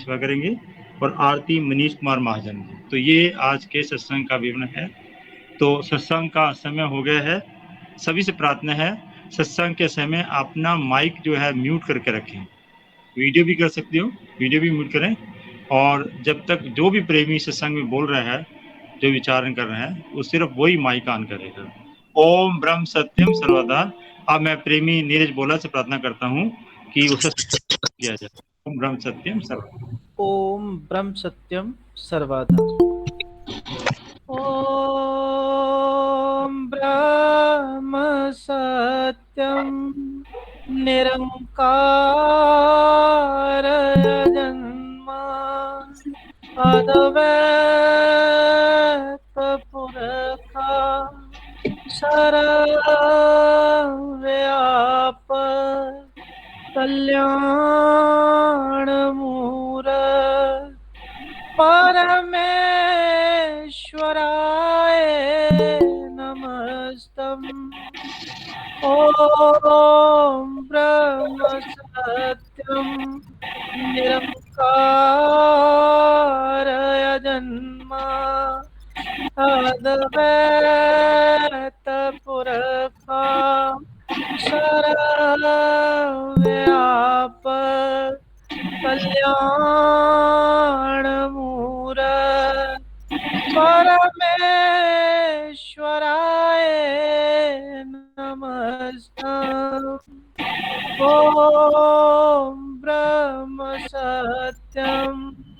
सेवा करेंगे और आरती मनीष कुमार महाजन। तो ये आज के सत्संग का विवरण है। तो सत्संग का समय हो गया है। सभी से प्रार्थना है सत्संग के समय अपना माइक जो है म्यूट करके रखें। वीडियो भी कर सकते हो, वीडियो भी म्यूट करें। और जब तक जो भी प्रेमी सत्संग में बोल रहा है, जो विचारण कर रहे हैं, वो सिर्फ वही माइक ऑन करेगा। ओम ब्रह्म सत्यम सर्वदा। अब मैं प्रेमी नीरज बोला से प्रार्थना करता हूँ कि उसे किया जाए। ओम ब्रह्म सत्यम सर्वदा। ओम ब्रह्म सत्यम सर्वदा। ओम ब्रह्म सत्यम निरंकार जन्मा अद्वैत पुरखा सर्वव्यापक कल्याण मूरत परमेश्वराय नमस्तम्। ओम ब्रह्म सत्यम निरंकार जन्मा अद्वैत पुरखा सर्वव्यापक कल्याण मूरत परमेश्वराय नमस्तम्। ओम ब्रह्म सत्यम निरंकार जन्मा अद्वैत पुरखा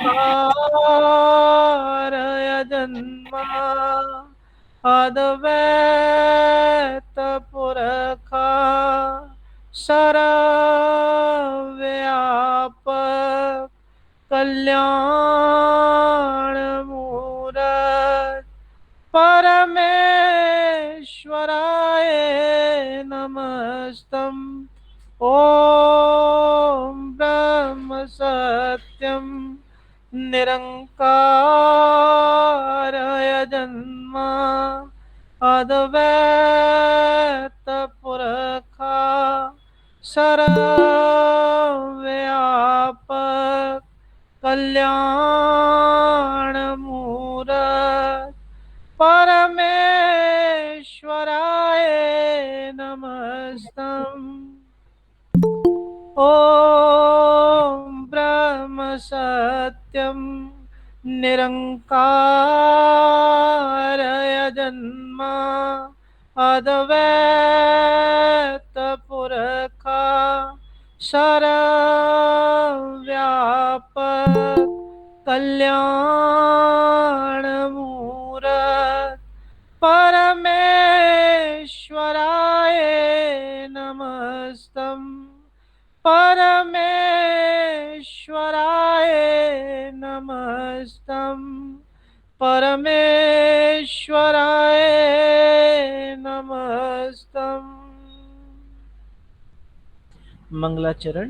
सर्वव्यापक कल्याण मूरत परमेश्वराय नमस्तम्। ओम ब्रह्म सत्यम निरंकार जन्मा अद्वैत पुरखा सर्वव्यापक कल्याण मूरत परमेश्वराय नमस्तम्। ओम ब्रह्म सत्यम निरंकार जन्मा अद्वैत पुरखा सर्वव्यापक कल्याण मूरत परमेश्वराय नमस्तम्। परमेश्वराय नमस्तम्। परमेश्वराय नमस्तम्। मंगलाचरण।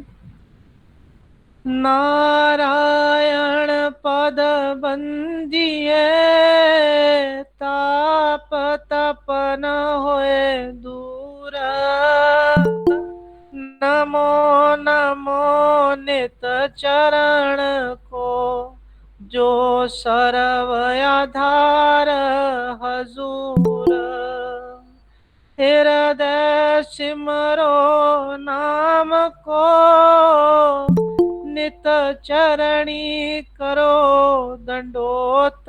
नारायण पद बंदिए ताप तपन होए दूर। नमो नमो नित चरण को जो सर्व आधार हजूर। हृदय सिमरो नाम को नित चरणी करो दंडोत।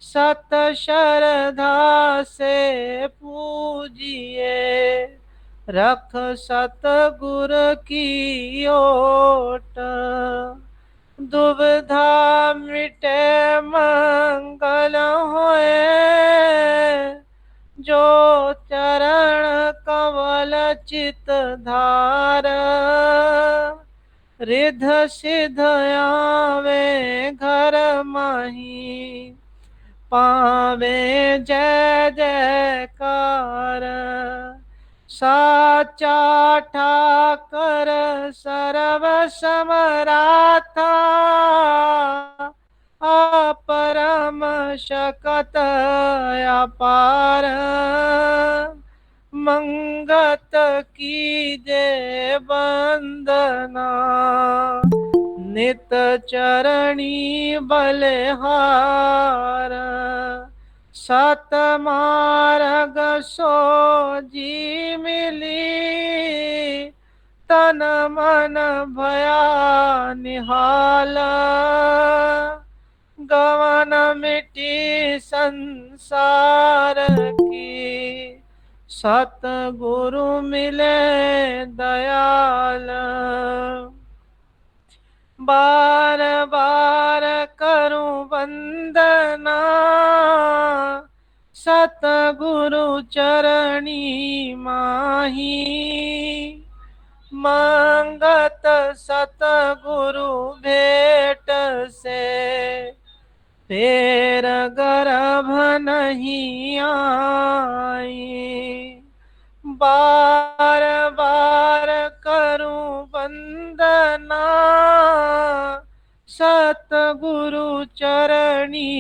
सत श्रद्धा से पूजिए रख सतगुर की ओट। दुविधा मिटे मंगल होए जो चरण कमल चित धार। रिध सिद्ध आवे घर माही पावे जय जयकार। साचा ठाकर सर्व समराथा अपरम शकत अपार। मंगत कीजे वंदना नित चरणी बलिहार। सत मार्ग सोजी मिली, तन मन भया निहाल। गवन मिटी संसार की, सतगुरु मिले दयाल। बार बार करूं वंदना, सतगुरु चरणी माही। मांगत सतगुरु भेट से, फेर गर्भ नहीं आई। बार बार करूं वंदना, सतगुरु चरणी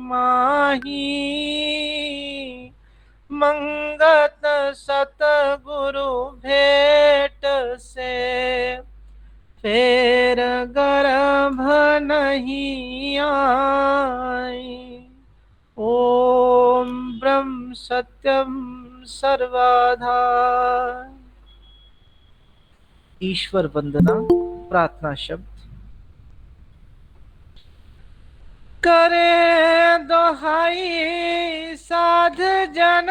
माही। मंगत सतगुरु भेट से, फेर गर्भ नहीं आई। ओम ब्रह्म सत्यम सर्वधार। ईश्वर वंदना प्रार्थना शब्द। करे दोहाई साध जन,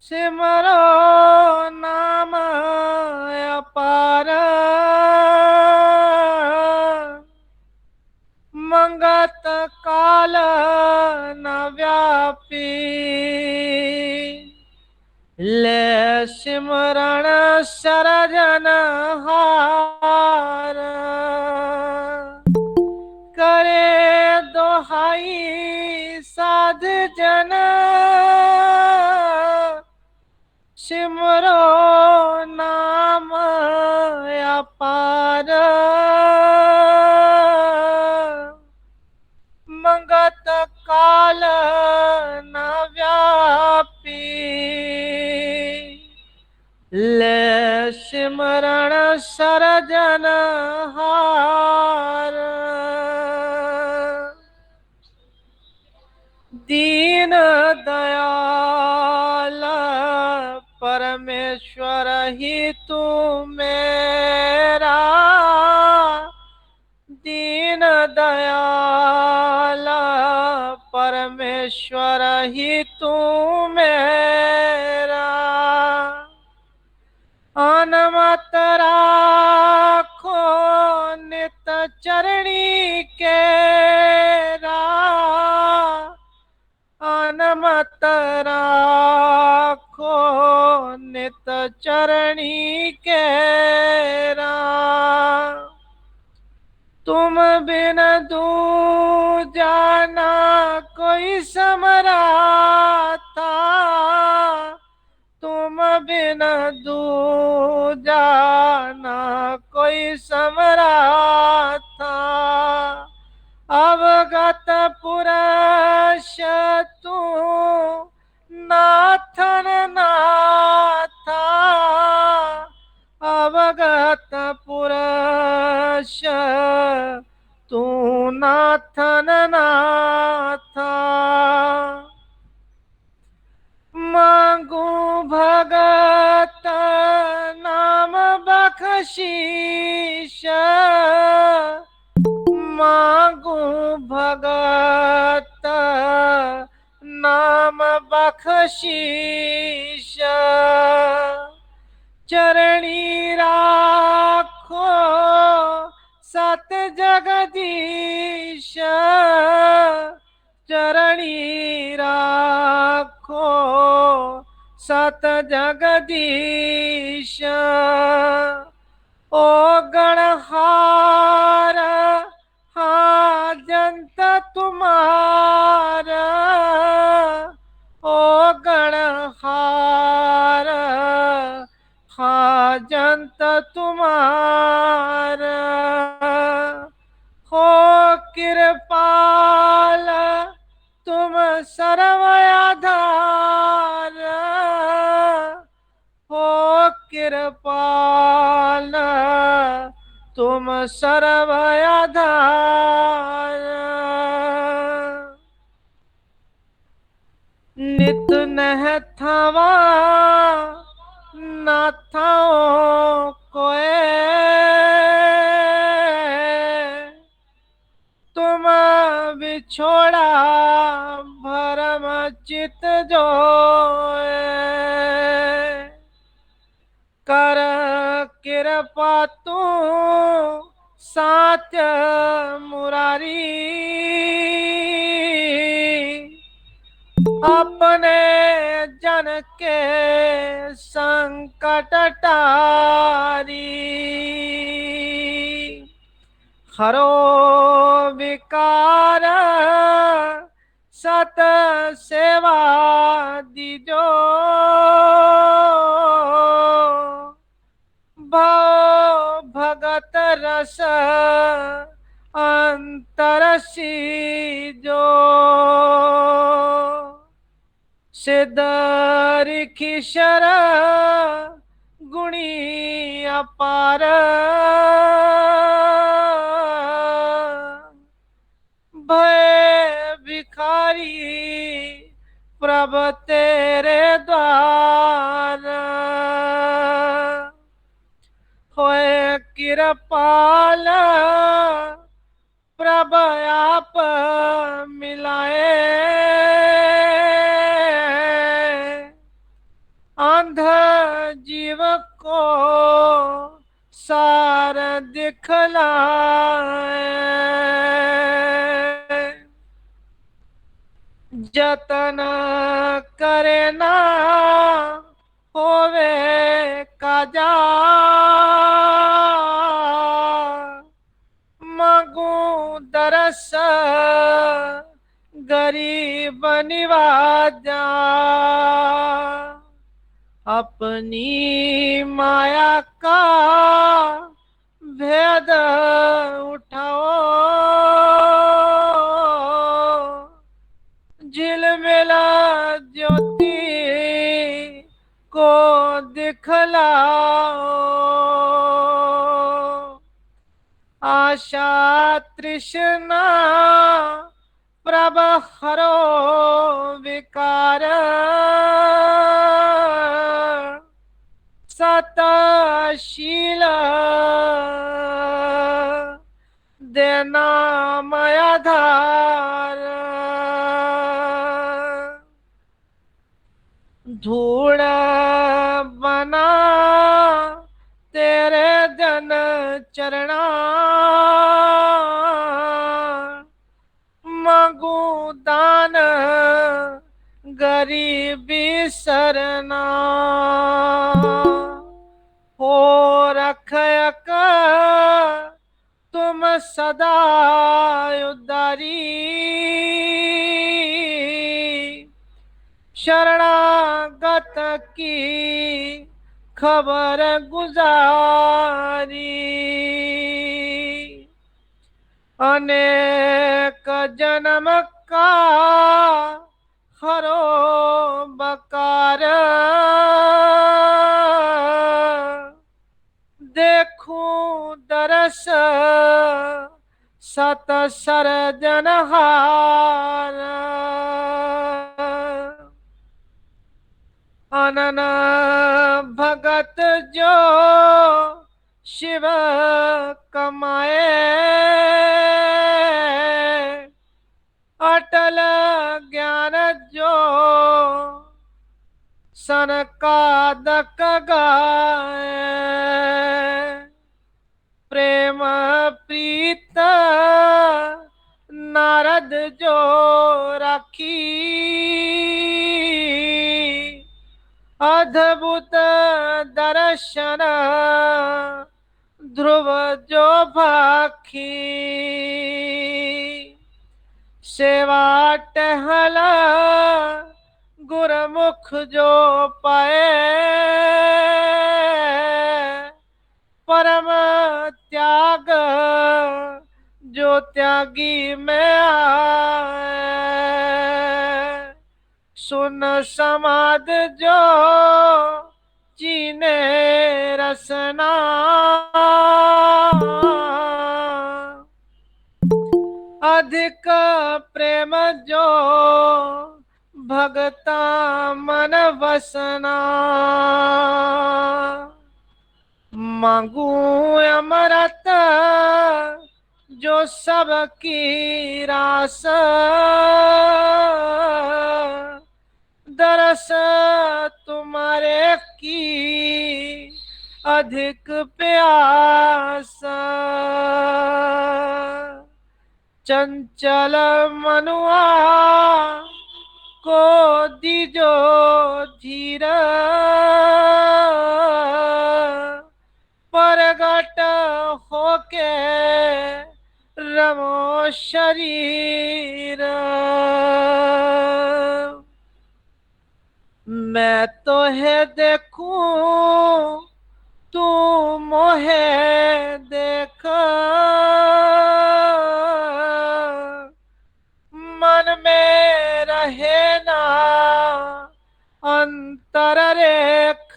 सिमरो नाम अपार। मंगत काल न व्यापी, ले सिमरण सरजन हार। करे दोहाई साध जन, सिमरो नाम अपार। मंगत काल न व्यापी, ले सिमरण सरजन हार। दीन दयाल परमेश्वर ही तू मेरा। दीन दयाल परमेश्वर ही तू मेरा। अनमत राखो नित चरणी केरा। अनमत राखो नित चरणी केरा। तुम बिन दूजा ना कोई समराता। तुम बिन दूजा ना कोई समराता। अवगत पुरुष तू नाथन नाथा। अवगत पुरुष तू नाथन नाथा। मांगू भगत नाम बख्शीश। मांगू भगत नाम बख्शीश। चरणी राखो सत जगदीश। चरणी राखो सत जगदीश। ओ गणहार हाँ जंत तुम्हारा। ओ गणहार हाँ जंत तुम्हारा। हो कृपाल तुम सर्व आधार। हो कृपाल तुम सर्वयाधार। नित नह थावा ना थाओ कोए, तुम बिछोड़ा भरम चित जोए। कर कृपा तू साच मुरारी, अपने जन के संकट टारी। हरो विकार सत सेवा दीजो, भाव भगत रस अंतर सीजो। सिद्धरि खिशर गुणी अपार, भय भिखारी प्रभ तेरे द्वार। होए कृपाल प्रभ आप मिलाए, अंध जीव को सार दिखलाए। जतन करे ना होवे काजा, मांगू दरस गरीब निवाजा। अपनी माया का भेद उठाओ, झिलमिला ज्योति को दिखलाओ। आशा तृष्णा प्रभ हरो विकार, सतशील देना मयाधार। धूड़ बना तेरे जन चरणा, मांगू दान गरीबी सरना। हो रखयक तुम सदा उद्धारी, शरणागत की खबर गुजारी। अनेक जन्म का हरो बकार, देखूं दरस सत सरजनहार। अनन भगत जो शिव कमाए, अटल ज्ञान जो सनकादक गाए। प्रेम प्रीत नारद जो राखी, अद्भुत दर्शन ध्रुव जो भाखी। सेवा टहल गुरमुख जो पाए, परम त्याग जो त्यागी में आए। सुन समाद जो जीने रसना अधिक प्रेम जो भगता मन वसना मांगू अमृत जो सबकी रास दरस तुम्हारे की अधिक प्यास चंचल मनुआ को दीजो धीर परगट होके रमो शरीर मैं तो है देखूं तू मोहे देख मन में रहे ना अंतर रेख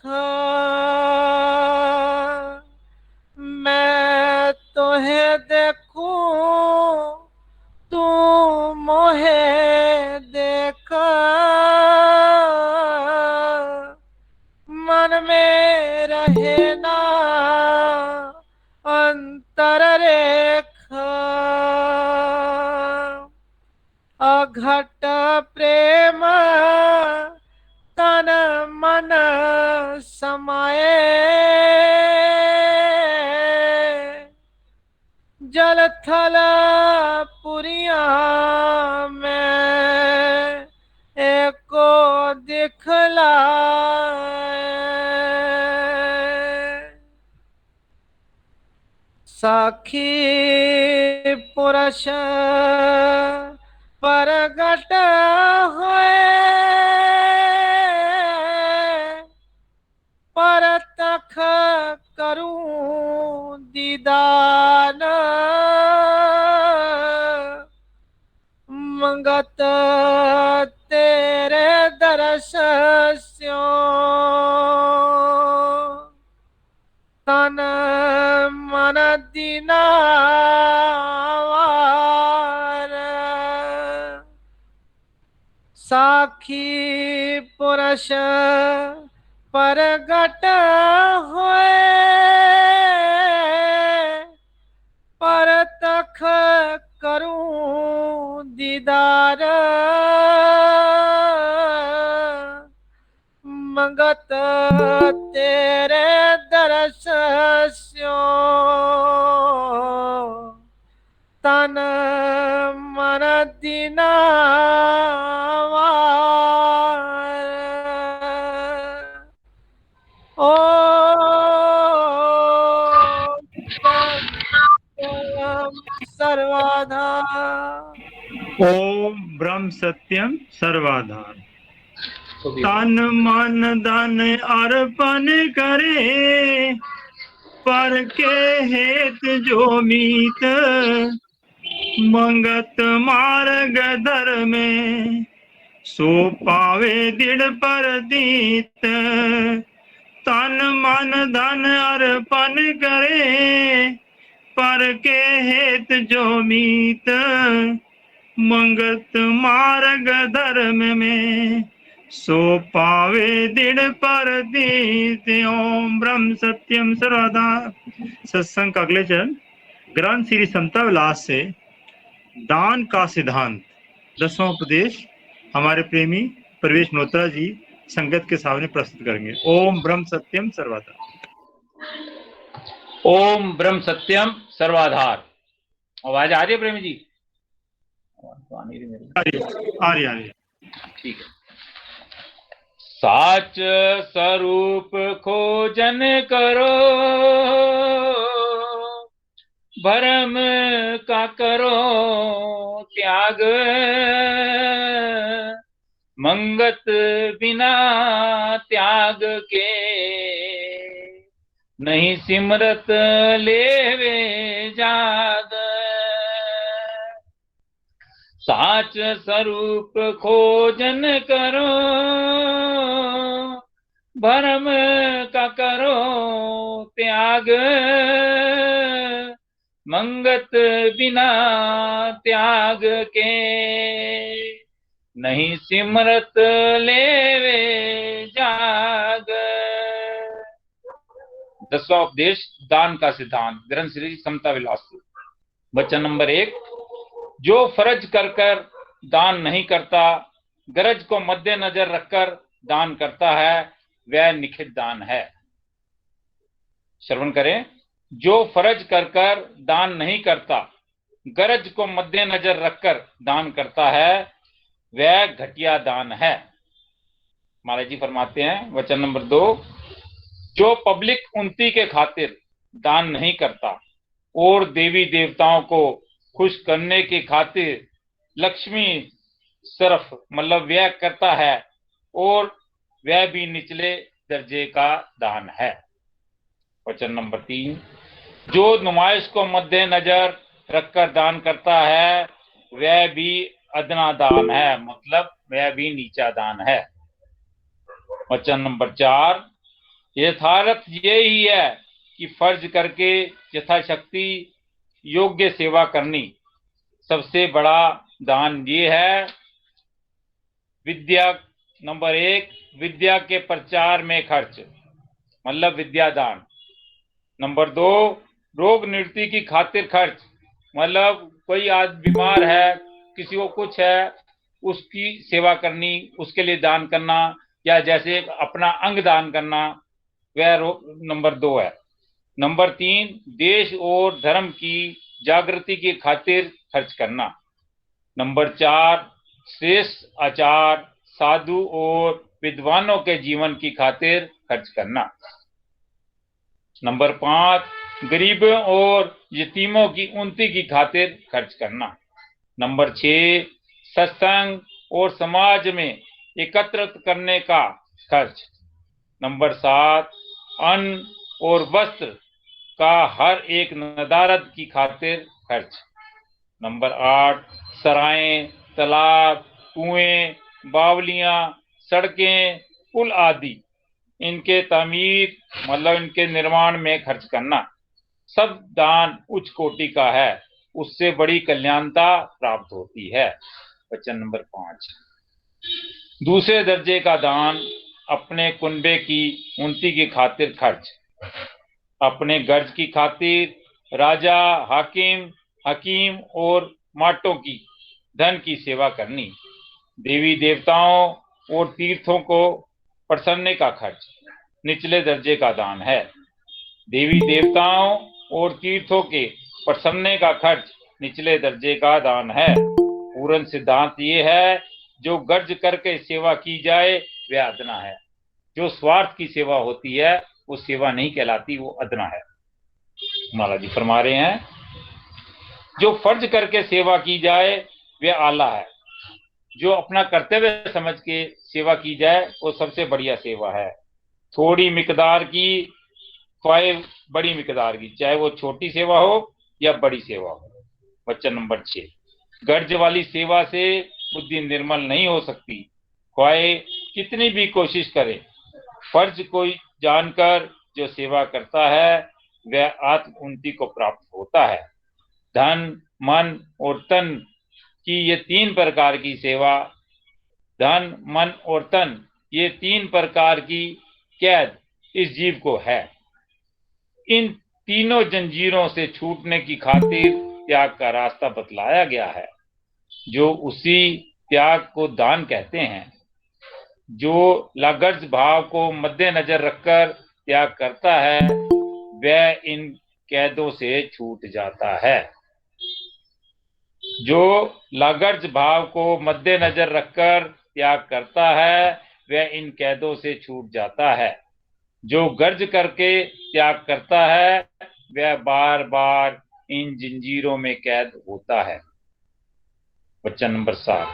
मैं तो है देखूं तू मोहे देख मन में रहे ना अंतर रेख अघट प्रेम तन मन समाए जल थल पुरिया में एको दिखलाए साखी पुरुष परगट होए परतख करूं दीदान मंगत तेरे दरस स्यों तन मन दीनावार साखी पुरुष परगट होए परतख करूं दीदार मंगत तेरे दरस स्यों तन मन दीनावार ओ सर्वाधार ओम ब्रह्म सत्यम सर्वाधार तन मन धन अर्पण करे पर के हेत जो मीत मंगत मार्ग धर में सो पावे दृढ़ परदीत तन मन धन अर्पण करे पर के हेत जो मीत मंगत मार्ग धर्म में सो पावे दृढ़ परदीत ओम ब्रह्म सत्यम सर्वदा। सत्संग का अगले चरण ग्रंथ श्री समता विलास से दान का सिद्धांत 10वां उपदेश हमारे प्रेमी प्रवेश मल्होत्रा जी संगत के सामने प्रस्तुत करेंगे। ओम ब्रह्म सत्यम सर्वदा। ओम ब्रह्म सत्यम सर्वाधार। आवाज आ रही है प्रेमी जी? आ रही ठीक है। साच स्वरूप खोजन करो भरम का करो त्याग मंगत बिना त्याग के नहीं सिमरत लेवे जाग साच स्वरूप खोजन करो भरम का करो त्याग, मंगत बिना त्याग के, नहीं सिमरत लेवे जाग। 10वां उपदेश दान का सिद्धांत, ग्रंथ श्री समता विलास। वचन नंबर 1, जो फर्ज कर कर दान नहीं करता, गरज को मद्देनजर रखकर दान करता है, वह निखित दान है। श्रवण करें, जो फर्ज कर कर दान नहीं करता, गरज को मद्देनजर रखकर दान करता है, वह घटिया दान है। महाराज जी फरमाते हैं वचन नंबर 2, जो पब्लिक उन्नति के खातिर दान नहीं करता और देवी देवताओं को खुश करने की खातिर लक्ष्मी सरफ मतलब व्यय करता है, और वह भी निचले दर्जे का दान है। वचन नंबर 3, जो नुमाइश को मद्देनजर रखकर दान करता है, वह भी अदना दान है, मतलब वह भी नीचा दान है। वचन नंबर 4, यथार्थ यही है कि फर्ज करके यथाशक्ति योग्य सेवा करनी सबसे बड़ा दान ये है। विद्या नंबर 1, विद्या के प्रचार में खर्च मतलब विद्या दान। नंबर 2, रोग निवृत्ति की खातिर खर्च, मतलब कोई आज बीमार है, किसी को कुछ है, उसकी सेवा करनी, उसके लिए दान करना, या जैसे अपना अंग दान करना, वह नंबर 2 है। नंबर 3, देश और धर्म की जागृति की खातिर खर्च करना। नंबर 4, श्रेष्ठ आचार, साधु और विद्वानों के जीवन की खातिर खर्च करना। नंबर 5, गरीबों और यतीमों की उन्नति की खातिर खर्च करना। नंबर 6, सत्संग और समाज में एकत्रित करने का खर्च। नंबर 7, अन्न और वस्त्र का हर एक नदारद की खातिर खर्च। नंबर 8, सराएं, तालाब, कुएं, बावलियां, सड़कें, पुल आदि इनके तामीर मतलब इनके निर्माण में खर्च करना। सब दान उच्च कोटि का है, उससे बड़ी कल्याणता प्राप्त होती है। वचन नंबर 5, दूसरे दर्जे का दान अपने कुनबे की उन्नति की खातिर खर्च, अपने गर्ज की खातिर राजा, हाकिम, हकीम और माटों की धन की सेवा करनी, देवी देवताओं और तीर्थों को प्रसन्ने का खर्च निचले दर्जे का दान है। देवी देवताओं और तीर्थों के प्रसन्ने का खर्च निचले दर्जे का दान है। पूर्ण सिद्धांत ये है, जो गर्ज करके सेवा की जाए वह अदना है, जो स्वार्थ की सेवा होती है वो सेवा नहीं कहलाती, वो अदना है। महाराज जी फरमा रहे हैं, जो फर्ज करके सेवा की जाए वह आला है, जो अपना कर्तव्य समझ के सेवा की जाए वो सबसे बढ़िया सेवा है। थोड़ी मिकदार की ख्वाए बड़ी मिकदार की, चाहे वो छोटी सेवा हो या बड़ी सेवा हो। वचन नंबर 6, गर्ज वाली सेवा से बुद्धि निर्मल नहीं हो सकती, ख्वाए कितनी भी कोशिश करे। फर्ज कोई जानकर जो सेवा करता है वह आत्म उन्नति को प्राप्त होता है। धन, मन और तन की ये 3 प्रकार की सेवा, धन, मन और तन ये 3 प्रकार की कैद इस जीव को है। इन तीनों जंजीरों से छूटने की खातिर त्याग का रास्ता बतलाया गया है, जो उसी त्याग को दान कहते हैं। जो लागर्ज भाव को मद्देनजर रखकर त्याग करता है वह इन कैदों से छूट जाता है। जो लागर्ज भाव को मद्देनजर रखकर त्याग करता है वह इन कैदों से छूट जाता है। जो गर्ज करके त्याग करता है वह बार बार इन जंजीरों में कैद होता है। वचन नंबर 7,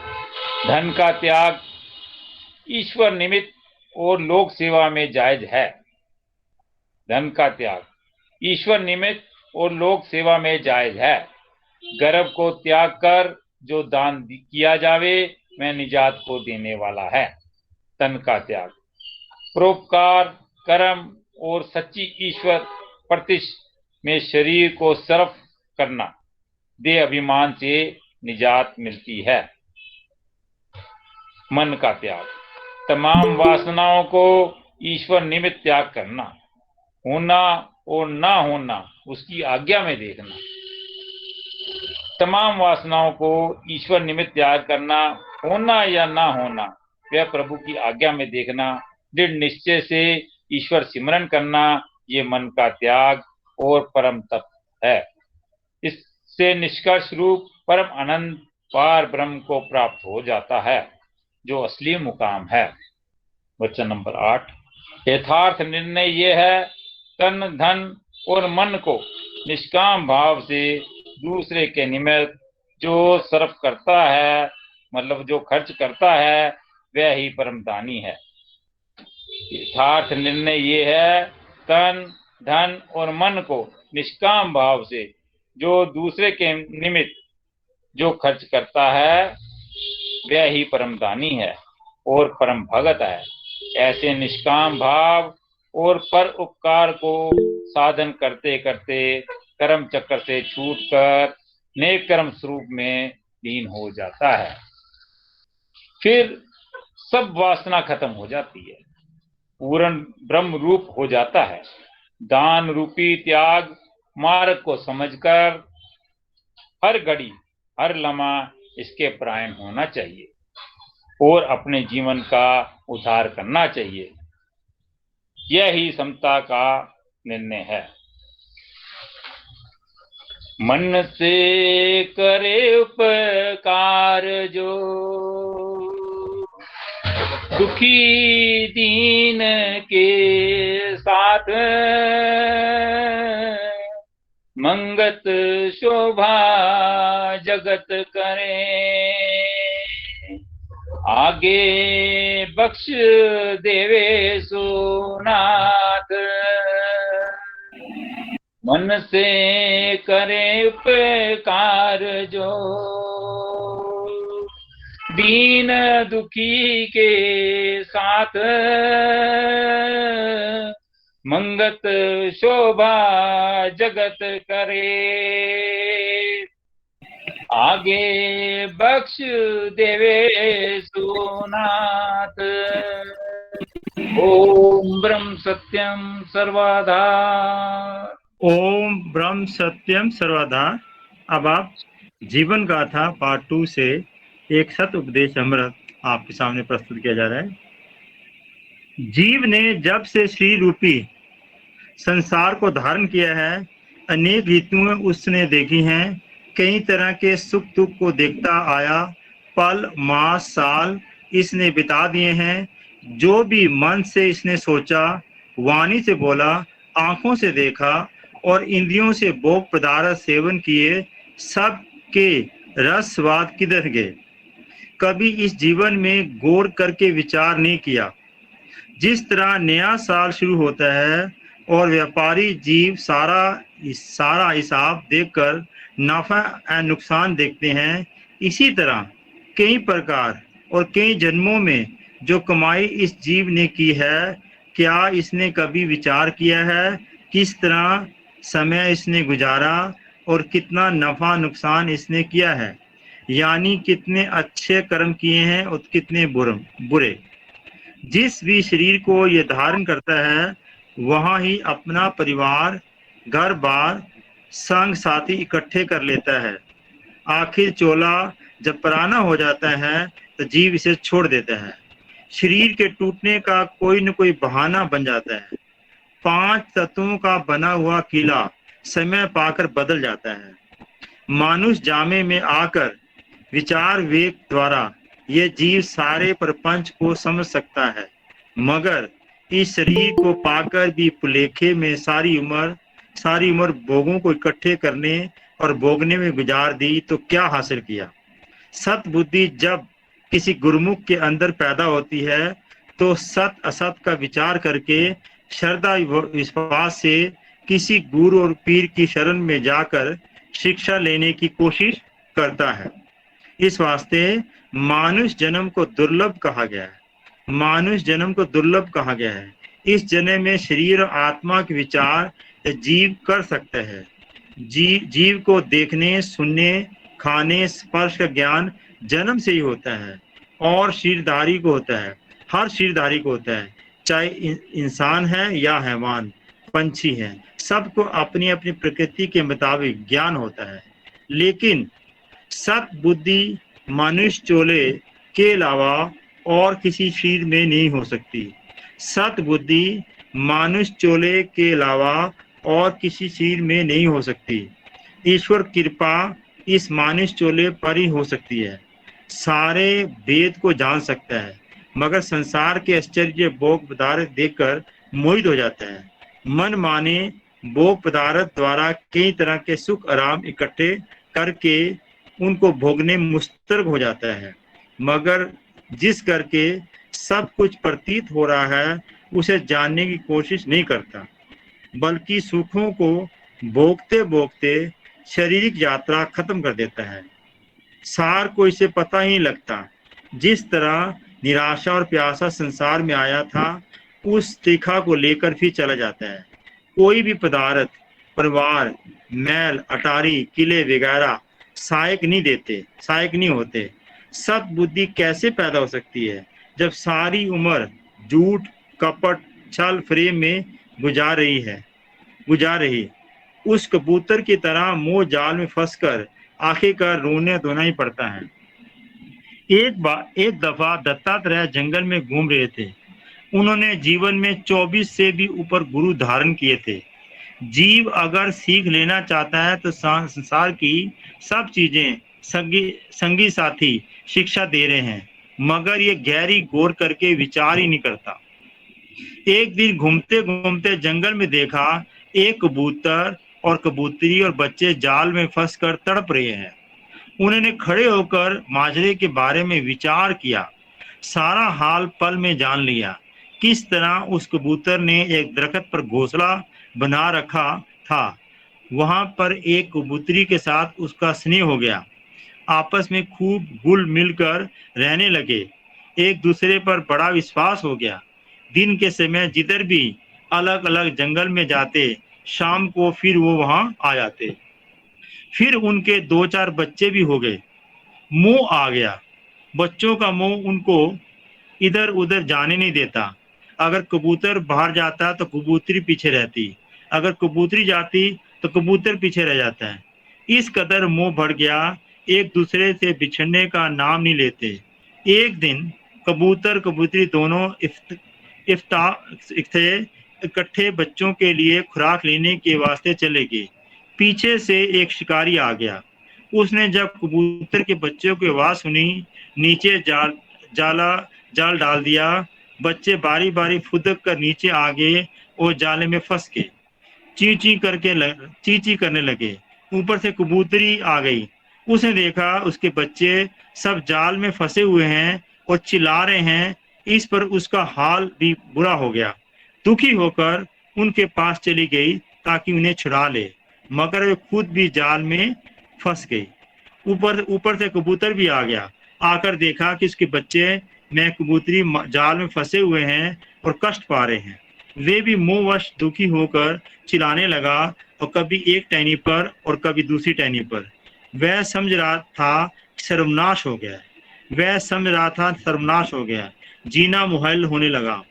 धन का त्याग ईश्वर निमित्त और लोक सेवा में जायज है। धन का त्याग ईश्वर निमित्त और लोक सेवा में जायज है। गर्भ को त्याग कर जो दान किया जावे वह निजात को देने वाला है। तन का त्याग परोपकार, कर्म और सच्ची ईश्वर प्रतिष्ठ में शरीर को सर्फ करना, देह अभिमान से निजात मिलती है। मन का त्याग, तमाम वासनाओं को ईश्वर निमित्त त्याग करना, होना और ना होना उसकी आज्ञा में देखना। तमाम वासनाओं को ईश्वर निमित्त त्याग करना, होना या ना होना वह प्रभु की आज्ञा में देखना, दृढ़ निश्चय से ईश्वर सिमरन करना, ये मन का त्याग और परम तप है। इससे निष्कर्ष रूप परम आनंद पार ब्रह्म को प्राप्त हो जाता है, जो असली मुकाम है। वचन नंबर 8, यथार्थ निर्णय यह है, तन धन और मन को निष्काम भाव से दूसरे के निमित्त जो सर्फ करता है, मतलब जो खर्च करता है, वह ही परम दानी है। यथार्थ निर्णय ये है, तन धन और मन को निष्काम भाव से जो दूसरे के निमित्त जो खर्च करता है, वह ही परम दानी है और परम भगत है। ऐसे निष्काम भाव और पर उपकार को साधन करते करते कर्म चक्र से छूटकर नेक कर्म स्वरूप में लीन हो जाता है। फिर सब वासना खत्म हो जाती है, पूर्ण ब्रह्म रूप हो जाता है। दान रूपी त्याग मार्ग को समझकर हर घड़ी हर लम्हा इसके परायण होना चाहिए और अपने जीवन का उद्धार करना चाहिए। यह ही समता का निर्णय है। मन से करे उपकार जो दुखी दीन के साथ, मंगत शोभा जगत करे, आगे बख्श देवे सोनाथ। मन से करे उपकार जो दीन दुखी के साथ, मंगत शोभा जगत करे, आगे बख्श देवे सोनाथ। ओम ब्रह्म सत्यम सर्वाधार। ओम ब्रह्म सत्यम सर्वदा। अब आप जीवन गाथा पार्ट 2 से एक सत उपदेश अमृत आपके सामने प्रस्तुत किया जा रहा है। जीव ने जब से श्री रूपी संसार को धारण किया है, अनेक ऋतुएं उसने देखी हैं, कई तरह के सुख दुख को देखता आया, पल मास साल इसने बिता दिए हैं। जो भी मन से इसने सोचा, वाणी से बोला, आंखों से देखा और इंद्रियों से भोग पदार्थ सेवन किए, सब के रस स्वाद किधर गए। कभी इस जीवन में गौर करके विचार नहीं किया। जिस तरह नया साल शुरू होता है और व्यापारी जीव सारा हिसाब देखकर नफा और नुकसान देखते हैं, इसी तरह कई प्रकार और कई जन्मों में जो कमाई इस जीव ने की है, क्या इसने कभी विचार किया है किस तरह समय इसने गुजारा और कितना नफा नुकसान इसने किया है, यानी कितने अच्छे कर्म किए हैं और कितने बुरे। जिस भी शरीर को ये धारण करता है, वहाँ ही अपना परिवार, घर बार, संग साथी इकट्ठे कर लेता है। आखिर चोला जब पुराना हो जाता है तो जीव इसे छोड़ देता है। शरीर के टूटने का कोई न कोई बहाना बन जाता है। 5 तत्वों का बना हुआ किला समय पाकर बदल जाता है। मानुष जामे में आकर विचार वेग द्वारा ये जीव सारे प्रपंच को समझ सकता है, मगर इस शरीर को पाकर भी पुलेखे में सारी उम्र भोगों को इकट्ठे करने और भोगने में गुजार दी तो क्या हासिल किया। सत बुद्धि जब किसी गुरुमुख के अंदर पैदा होती है तो सत असत का विचार करके श्रद्धा विश्वास से किसी गुरु और पीर की शरण में जाकर शिक्षा लेने की कोशिश करता है। इस वास्ते मानुष जन्म को दुर्लभ कहा गया है। मानुष जन्म को दुर्लभ कहा गया है। इस जन्म में शरीर और आत्मा के विचार जीव कर सकता है। जीव को देखने, सुनने, खाने, स्पर्श का ज्ञान जन्म से ही होता है और शरीरधारी को होता है। हर शरीरधारी को होता है, चाहे इंसान है या हैवान, पंछी है, सबको अपनी अपनी प्रकृति के मुताबिक ज्ञान होता है। लेकिन सत बुद्धि मनुष्य चोले के अलावा और किसी शरीर में नहीं हो सकती। सत बुद्धि मनुष्य चोले के अलावा और किसी शरीर में नहीं हो सकती। ईश्वर कृपा इस मनुष्य चोले पर ही हो सकती है। सारे वेद को जान सकता है, मगर संसार के आश्चर्य भोग पदार्थ देखकर मोहित हो जाता है। मन माने भोग पदार्थ द्वारा कई तरह के सुख आराम इकट्ठे करके उनको भोगने मुस्तरग हो जाता है, मगर जिस करके सब कुछ प्रतीत हो रहा है उसे जानने की कोशिश नहीं करता, बल्कि सुखों को भोगते भोगते शारीरिक यात्रा खत्म कर देता है। सार को इसे पता ही लगता। जिस तरह निराशा और प्यासा संसार में आया था, उस तीखा को लेकर फिर चला जाता है। कोई भी पदार्थ, परिवार, महल, अटारी, किले वगैरह सहायक नहीं होते। सत बुद्धि कैसे पैदा हो सकती है जब सारी उम्र झूठ, कपट, छल फ्रेम में गुजार रही। उस कबूतर की तरह मोह जाल में फंसकर आखिरकार रोने धोना ही पड़ता है। एक दफा दत्तात्रेय जंगल में घूम रहे थे। उन्होंने जीवन में 24 से भी ऊपर गुरु धारण किए थे। जीव अगर सीख लेना चाहता है तो संसार की सब चीजें संगी साथी शिक्षा दे रहे हैं, मगर ये गहरी गौर करके विचार ही नहीं करता। एक दिन घूमते घूमते जंगल में देखा एक कबूतर और कबूतरी और बच्चे जाल में फंसकर तड़प रहे हैं। उन्होंने खड़े होकर माजरे के बारे में विचार किया। सारा हाल पल में जान लिया। किस तरह उस कबूतर ने एक दरख्त पर घोंसला बना रखा था। वहां पर एक कबूतरी के साथ उसका स्नेह हो गया। आपस में खूब घुल मिलकर रहने लगे। एक दूसरे पर बड़ा विश्वास हो गया। दिन के समय जिधर भी अलग अलग जंगल में जाते, शाम को फिर वो वहां आ जाते। फिर उनके 2-4 बच्चे भी हो गए। मोह आ गया। बच्चों का मोह उनको इधर उधर जाने नहीं देता। अगर कबूतर बाहर जाता तो कबूतरी पीछे रहती, अगर कबूतरी जाती तो कबूतर पीछे रह जाता है। इस कदर मोह बढ़ गया, एक दूसरे से बिछड़ने का नाम नहीं लेते। एक दिन कबूतर कबूतरी दोनों इकट्ठे बच्चों के लिए खुराक लेने के वास्ते चले गए। पीछे से एक शिकारी आ गया। उसने जब कबूतर के बच्चों की आवाज सुनी, नीचे जाल डाल दिया। बच्चे बारी बारी फुदक कर नीचे आ गए और जाले में फंस गए। ची करने लगे। ऊपर से कबूतरी आ गई। उसने देखा उसके बच्चे सब जाल में फंसे हुए हैं और चिल्ला रहे हैं। इस पर उसका हाल भी बुरा हो गया। दुखी होकर उनके पास चली गई ताकि उन्हें छुड़ा ले, मगर वे खुद भी जाल में फंस गई। ऊपर से कबूतर भी आ गया। आकर देखा कि उसके बच्चे में कबूतरी जाल में फंसे हुए हैं और कष्ट पा रहे हैं। वे भी मोहवश दुखी होकर चिल्लाने लगा, और कभी एक टहनी पर और कभी दूसरी टहनी पर। वह समझ रहा था सर्वनाश हो गया। जीना मुहाल होने लगा।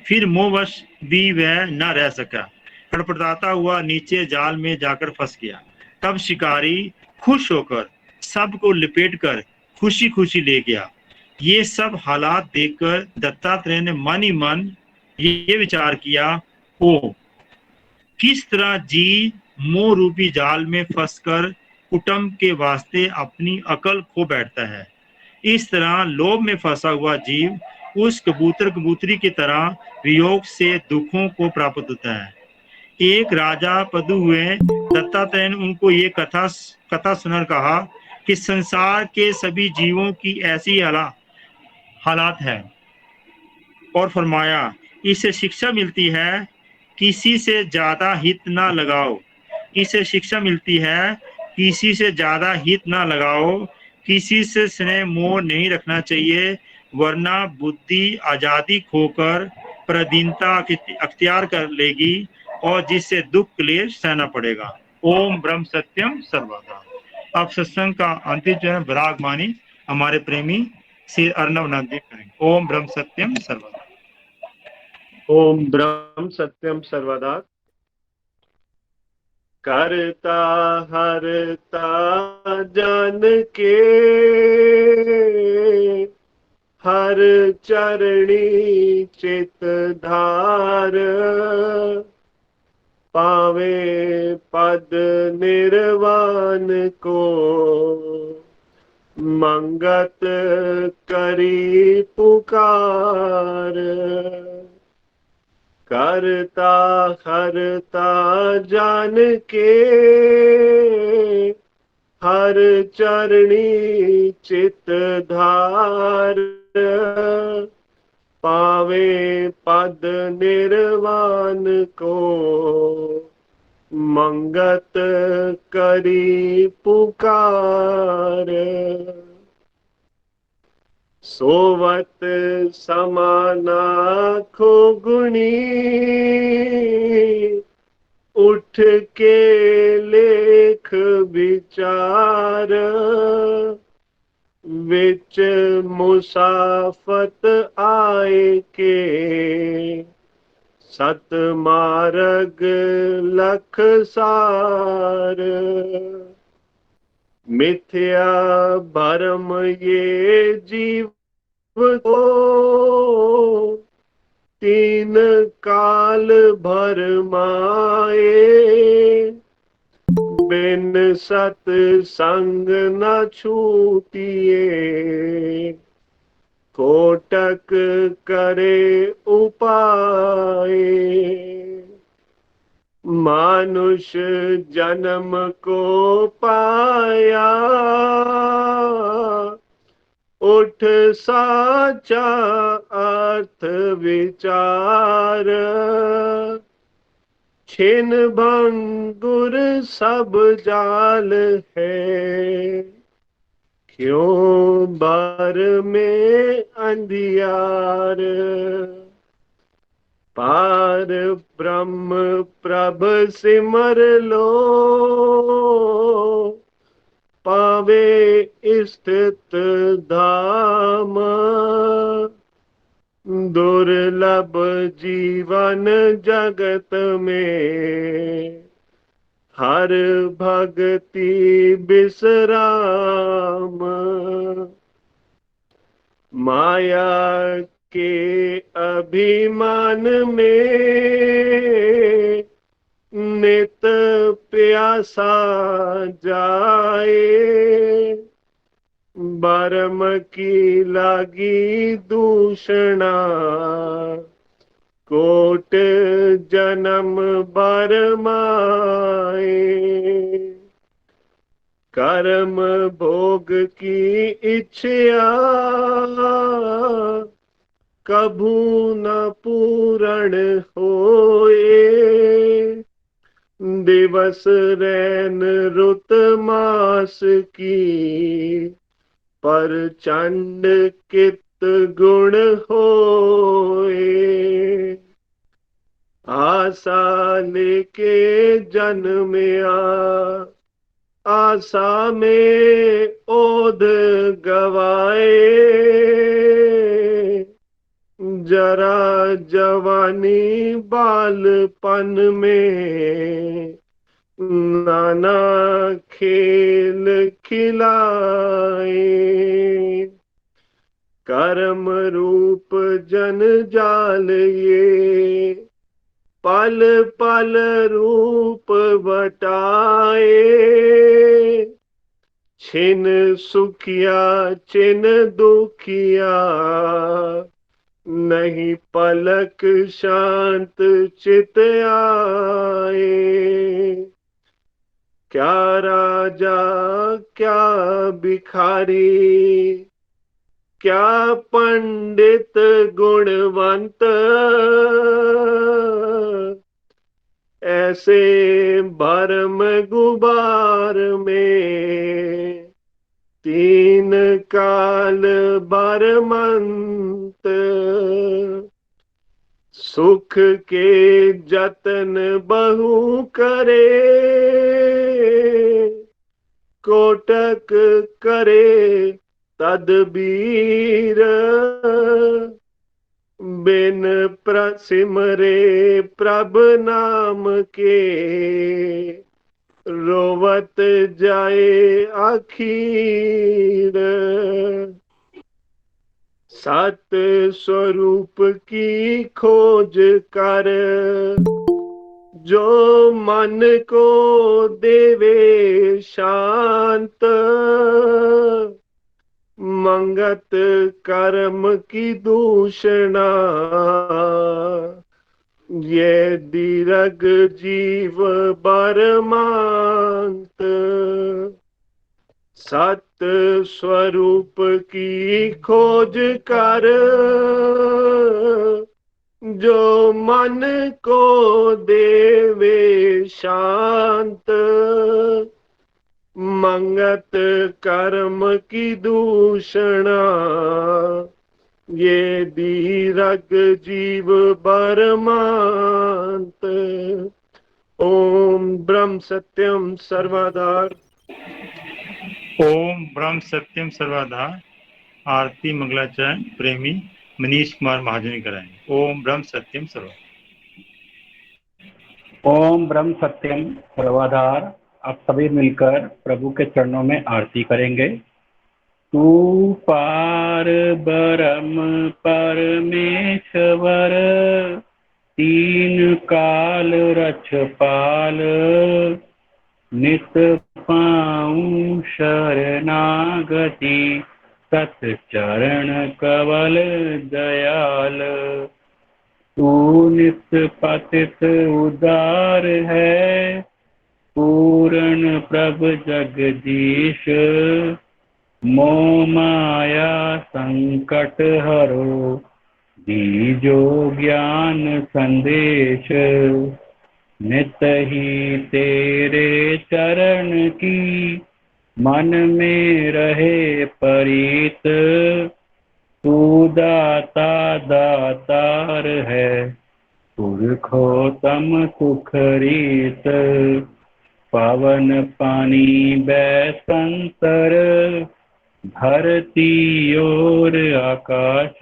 फिर मोहवश भी वह न रह सका। फड़फड़ाता हुआ नीचे जाल में जाकर फंस गया। तब शिकारी खुश होकर सबको लपेटकर खुशी खुशी ले गया। ये सब हालात देखकर दत्तात्रेय ने मन ही मन ये विचार किया, किस तरह जी मोह रूपी जाल में फंसकर कुटुंब के वास्ते अपनी अकल खो बैठता है। इस तरह लोभ में फंसा हुआ जीव उस कबूतर कबूतरी की तरह वियोग से दुखों को प्राप्त होता है। एक राजा पदु हुए। दत्तात्रेय ने उनको ये कथा सुनकर कहा कि संसार के सभी जीवों की ऐसी हालात है, और फरमाया इससे शिक्षा मिलती है किसी से ज्यादा हित ना लगाओ। किसी से स्नेह मोह नहीं रखना चाहिए। वरना बुद्धि आजादी खोकर पराधीनता अख्तियार कर लेगी और जिससे दुख क्लेश सहना पड़ेगा। ओम ब्रह्म सत्यम सर्वदा। अब सत्संग का अंतिम चरण विरागवाणी हमारे प्रेमी श्री अर्णव नंदी करेंगे। ओम ब्रह्म सत्यम सर्वदा। ओम ब्रह्म सत्यम सर्वदा। करता हरता जान के हर चरणी चित धार, पावे पद निर्वाण को मंगत करी पुकार। करता हरता जान के हर चरणी चित धार, पावे पद निर्वाण को मंगत करी पुकार। सोवत समाना खो गुणी, उठ के लेख विचार। विच मुसाफत आए के सत मार्ग लख सार। मिथ्या भरम ये जीव को तीन काल भर माए। बिन सत संग न छूटिए, कोटक करे उपाय। मानुष जन्म को पाया, उठ साचा अर्थ विचार। छिन भंगुर सब जाल है, क्यों बार में अंधियार। पार ब्रह्म प्रभ सिमर लो, पावे स्थित धाम। दुर्लभ जीवन जगत में, हर भक्ति विश्राम। माया के अभिमान में नित प्यासा जाए। बरम की लागी दूषणा, कोट जन्म बरमाए। कर्म भोग की इच्छा, कभू न पूर्ण होए। दिवस रैन रुत मास की, पर चंड कित गुण होए। आशा लेके जन्मया, आशा में ओध गवाए। जरा जवानी बालपन में, नाना खेल खिलाए। कर्म रूप जन जाल ये, पल पल रूप बटाए। छिन सुखिया छिन दुखिया, नहीं पलक शांत चित आए। क्या राजा क्या भिखारी, क्या पंडित गुणवंत। ऐसे भरम गुबार में, तीन काल बरमंत, सुख के जतन बहु करे, कोटक करे तदबीर, बिन सिमरे प्रभ नाम के, रोवत जाए आखिर। सत स्वरूप की खोज कर, जो मन को देवे शांत, मंगत कर्म की दूषणा, ये दीर्घ जीव बरमांत। सत स्वरूप की खोज कर, जो मन को देवे शांत, मंगत कर्म की दूषणा, ये दीर्घ जीव बरमांत। ओम ब्रह्म सत्यम सर्वधार। ओम ब्रह्म सत्यम सर्वधार। आरती मंगलाचरण प्रेमी मनीष कुमार महाजन कराएं। ओम ब्रह्म सत्यम सर्वधार। ओम ब्रह्म सत्यम सर्वधार। आप सभी मिलकर प्रभु के चरणों में आरती करेंगे। तू पार ब्रह्म परमेश्वर, तीन काल रछपाल, नित पाऊं शरणागति, सत चरण कवल दयाल। तू नित्य पतित उदार है, पूर्ण प्रभ जगदीश, मोह माया संकट हरो, दीजो ज्ञान संदेश। नित ही तेरे चरण की, मन में रहे परीत, तू दाता दातार है, पुरखोत्तम सुखरीत। पवन पानी बैसंतर, धरती और आकाश,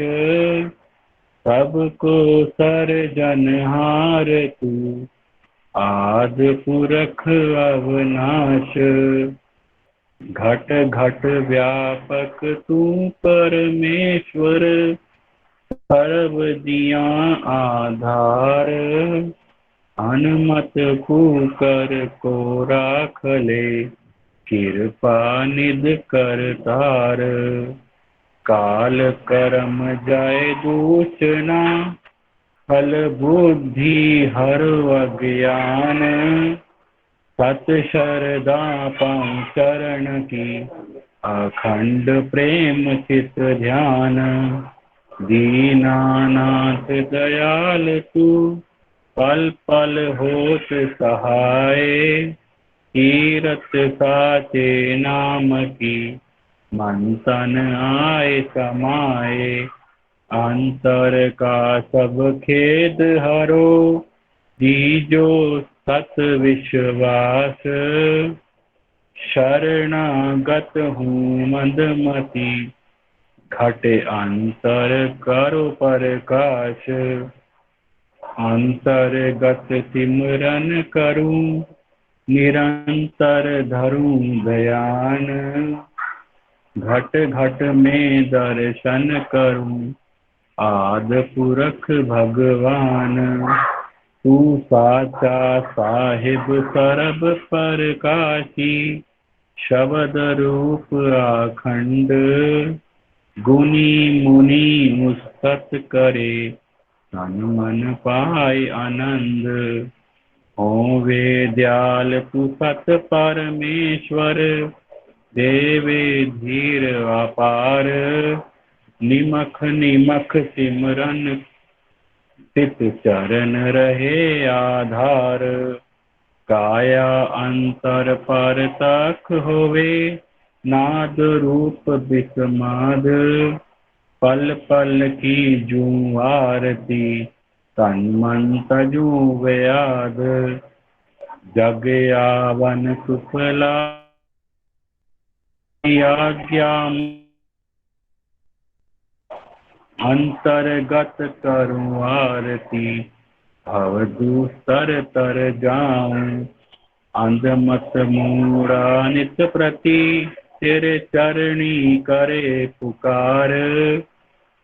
सबको सर्जनहार तू, आद पुरख अविनाश। घट घट व्यापक तू परमेश्वर, सर्व दिया आधार। अनुमत फूकर को राख ले, कृपा निध कर तार। काल कर्म जाय दूषणा, फल बुद्धि हर अज्ञान। सत शरदा पाऊं चरण की, अखंड प्रेम चित ध्यान। दीनानाथ दयाल तू, पल पल होत सहाय। तीरथ साचे नाम की, मन तन आए समाए। अंतर का सब खेद हरो, दीजो सत विश्वास। शरणागत हूँ मंदमती, घटे अंतर करो प्रकाश। अंतर्गत सिमरन करूं, निरंतर धरूं ध्यान। घट घट में दर्शन करूं, आद पुरख भगवान। तू साचा साहिब सरब प्रकाशी, शब्द रूप अखंड। गुनी मुनि मुस्तत करे, तन मन पाए आनंद। हो वेद्याल तू सत परमेश्वर, देवे धीर अपार। निमख निमख सिमरन, तित चरण रहे आधार। काया अंतर पर तक होवे, नाद रूप विस्माद पल पल की जू आरती तन मन तजू व्याध जग आवन सुफला आज्ञा अंतर्गत करूं आरती भव दूसर तर जाऊं अंधमत मूड़ा नित प्रति तेरे चरणी करे पुकार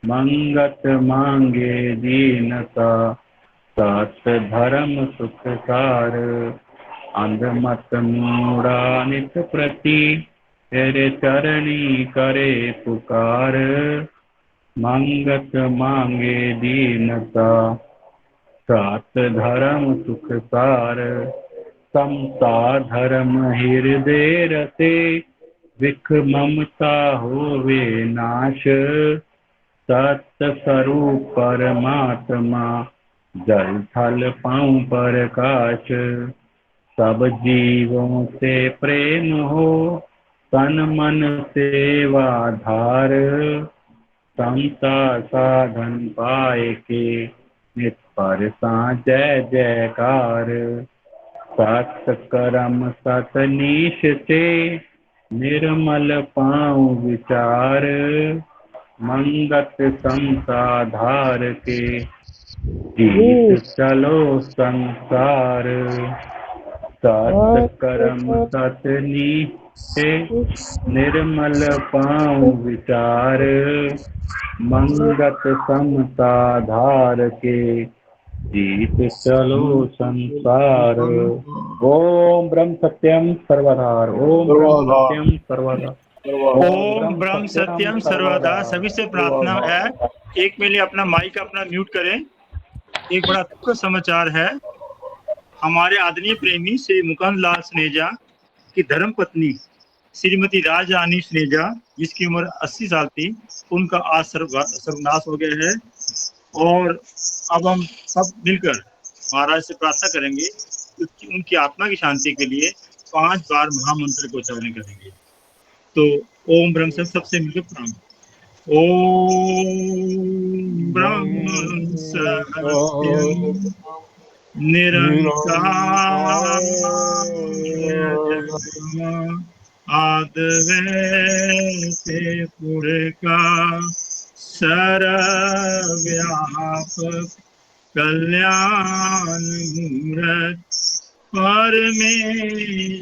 मंगत मांगे दीनता सत धर्म सुख सार अंधमत मूड़ा नित प्रति तेरे चरणी करे पुकार मंगत मांगे दीनता सात धर्म सुख सार समता धर्म हृदय रते विख ममता होवे नाश सत्य स्वरूप परमात्मा जल थल पाऊं प्रकाश सब जीवों से प्रेम हो तन मन सेवा धार समता साधन पाए के नित पर सा जय जयकार सत कर्म सत नीश से निर्मल पाऊं विचार मंगत समता धार के जीत चलो संसार सत कर्म सत नीश से निर्मल पाऊं विचार मंगत समता धार के जीत चलो संसार ओम ब्रह्म सत्यम सर्वधार ओम ब्रह्म सत्यम सर्वधार ओम ब्रह्म सत्यम सर्वदा। सभी से प्रार्थना है, एक मिनट अपना माइक अपना म्यूट करें। एक बड़ा दुख का समाचार है, हमारे आदरणीय प्रेमी श्री मुकुंद लाल स्नेजा की धर्म पत्नी श्रीमती राजरानी स्नेजा, जिसकी उम्र 80 साल थी, उनका आज सर्वनाश हो गया है। और अब हम सब मिलकर महाराज से प्रार्थना करेंगे कि उनकी आत्मा की शांति के लिए 5 बार महामंत्र को उच्चारण करेंगे। तो ओम ब्रह्म सबसे मिलकर प्रणाम। ओम ब्रह्म सत्यम निरंकार आद्वैत पुरका सर्वव्यापक कल्याण मूर्त परमेश्वराय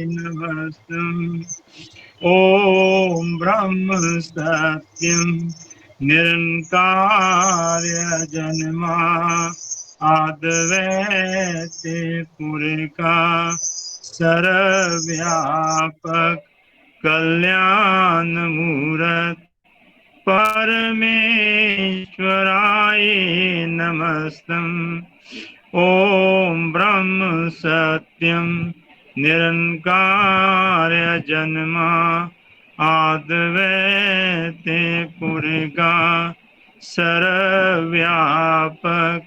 नमस्तम्। ओम ब्रह्म सत्यम निरंकार जन्मा आद्वैत पुरका सर्वव्यापक कल्याण मूर्त परमेश्वराय नमस्तम्। ओम ब्रह्म सत्यम निरंकार जन्मा आद्वैत पुरका सर्वव्यापक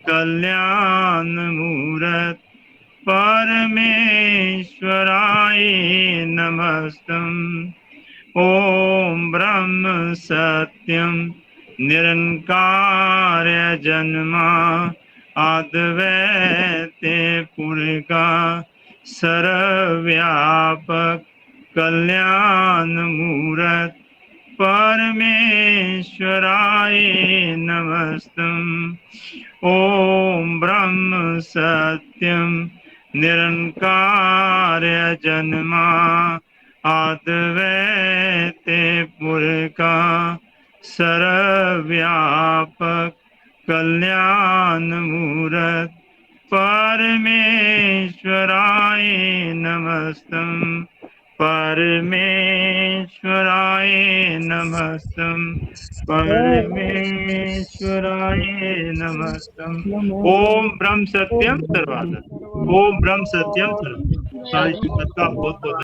कल्याण मूर्त परमेश्वराय नमस्तम्। ओम ब्रह्म सत्यम निरंकार जन्मा आद्वैत पुरका सर्वव्यापक कल्याण मूर्त परमेश्वराय नमस्तम्। ओम ब्रह्म सत्यम निरंकार जन्मा आद्वैत पुरका सर्वव्यापक कल्याण मूर्त परमेश्वराय नमस्तम्। परमेश्वराय नमस्तम्। परमेश्वराय नमस्तम्। ओम ब्रह्म सत्यम सर्वदा। ओम ब्रह्म सत्यम सर्वदा। सारी संगत का बहुत बहुत